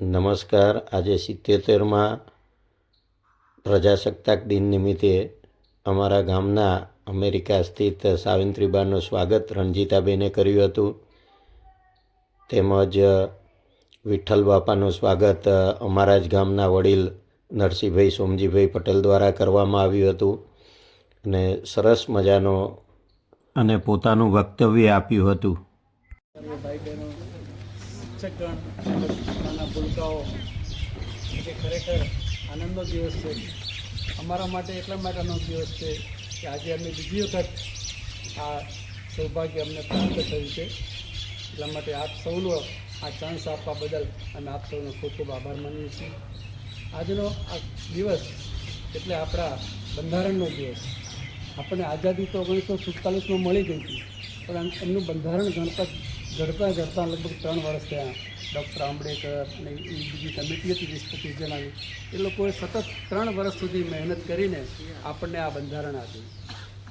નમસ્કાર. આજે 77માં પ્રજાસત્તાક દિન નિમિત્તે અમારા ગામના અમેરિકા સ્થિત સાવિત્રીબાનું સ્વાગત રણજીતાબેને કર્યું હતું. તેમજ વિઠ્ઠલ બાપાનું સ્વાગત અમારા જ ગામના વડીલ નરસિંહભાઈ સોમજીભાઈ પટેલ દ્વારા કરવામાં આવ્યું હતું અને સરસ મજાનો અને પોતાનું વક્તવ્ય આપ્યું હતું. ભાઈ બહેનો, શિક્ષકગણ, નાના ભૂલકાઓ, એ ખરેખર આનંદનો દિવસ છે. અમારા માટે એટલા માટેનો દિવસ છે કે આજે અમે બીજી વખત આ સૌભાગ્ય અમને પ્રાપ્ત થયું છે. એટલા માટે આપ સૌનો આ ચાન્સ આપવા બદલ અમે આપ સૌનો ખૂબ ખૂબ આભાર માનીએ છીએ. આજનો આ દિવસ એટલે આપણા બંધારણનો દિવસ. આપણને આઝાદી તો 1947માં મળી ગઈ હતી, પણ એમનું બંધારણ ઘડતા લગભગ 3 વર્ષ થયા. ડૉક્ટર આંબેડકર અને એ બીજી કમિટી હતી 20-25 જણાની, એ લોકોએ સતત 3 વર્ષ સુધી મહેનત કરીને આપણને આ બંધારણ આપ્યું.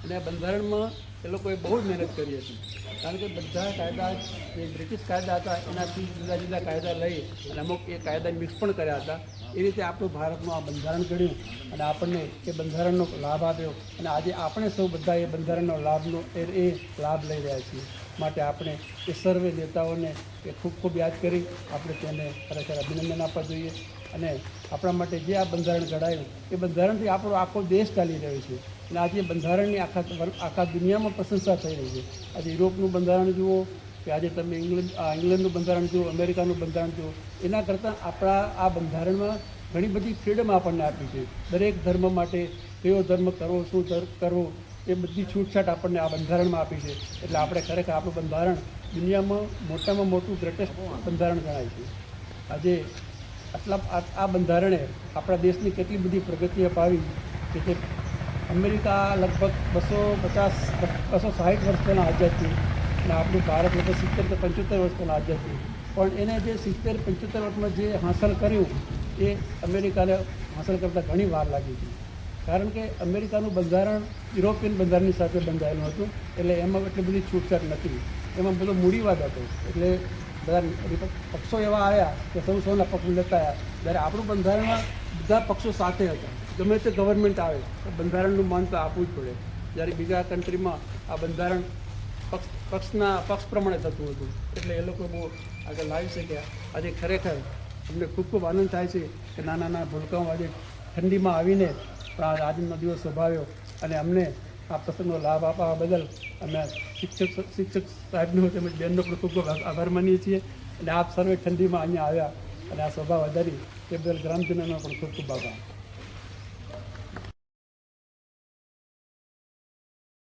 અને આ બંધારણમાં એ લોકોએ બહુ જ મહેનત કરી હતી, કારણ કે બધા કાયદા જે બ્રિટિશ કાયદા હતા એનાથી જુદા જુદા કાયદા લઈ અને અમુક એ કાયદા મિક્સ પણ કર્યા હતા. એ રીતે આપણું ભારતનું આ બંધારણ ઘડ્યું અને આપણને એ બંધારણનો લાભ આપ્યો. અને આજે આપણે સૌ બધા એ બંધારણનો લાભ લઈ રહ્યા છીએ. માટે આપણે એ સર્વે નેતાઓને એ ખૂબ ખૂબ યાદ કરી આપણે તેને ખરેખર અભિનંદન આપવા જોઈએ. અને આપણા માટે જે આ બંધારણ ઘડાયું એ બંધારણથી આપણો આખો દેશ ચાલી રહ્યો છે. અને આજે બંધારણની આખા દુનિયામાં પ્રશંસા થઈ રહી છે. આજે યુરોપનું બંધારણ જુઓ કે આજે તમે ઇંગ્લેન્ડનું બંધારણ જુઓ, અમેરિકાનું બંધારણ જુઓ, એના કરતાં આપણા આ બંધારણમાં ઘણી બધી ફ્રીડમ આપણને આપી છે. દરેક ધર્મ માટે કયો ધર્મ કરવો, શું કરવો, એ બધી છૂટછાટ આપણને આ બંધારણમાં આપી છે. એટલે આપણે ખરેખર આપણું બંધારણ દુનિયામાં મોટામાં મોટું ગ્રેટેસ્ટ બંધારણ ગણાય છે. આજે આ બંધારણે આપણા દેશની કેટલી બધી પ્રગતિ અપાવી કે તે અમેરિકા લગભગ 260 વર્ષ પહેલાં આઝાદ થયું અને આપણું ભારત લગભગ 70-75 વર્ષ પહેલાં આઝાદ થયું. પણ એને જે 70-75 વર્ષમાં જે હાંસલ કર્યું એ અમેરિકાને હાંસલ કરતાં ઘણી વાર લાગી હતી. કારણ કે અમેરિકાનું બંધારણ યુરોપિયન બંધારણની સાથે બંધાયેલું હતું, એટલે એમાં એટલી બધી છૂટછાટ નથી. એમાં બધો મૂડીવાદ હતો. એટલે બધા પક્ષો એવા આવ્યા કે સૌના પક્ષ લેતા આવ્યા. જ્યારે આપણું બંધારણમાં બધા પક્ષો સાથે હતા. ગમે તે ગવર્મેન્ટ આવે તો બંધારણનું માન તો આપવું જ પડે. જ્યારે બીજા કન્ટ્રીમાં આ બંધારણ પક્ષ પ્રમાણે થતું હતું, એટલે એ લોકો બહુ આગળ લાવી શક્યા. આજે ખરેખર અમને ખૂબ ખૂબ આનંદ થાય છે કે નાના ભૂલકાઓ આજે ઠંડીમાં આવીને પણ આજનો દિવસ શોભાવ્યો અને અમને આ પ્રસંગનો લાભ આપવા બદલ અમે શિક્ષક સાહેબનો તેમજ બહેનનો પણ ખૂબ ખૂબ આભાર માનીએ છીએ. અને આપ સર્વે ઠંડીમાં અહીંયા આવ્યા અને આ સભા વધારી તે બદલ ગ્રામજનોનો પણ ખૂબ ખૂબ આભાર.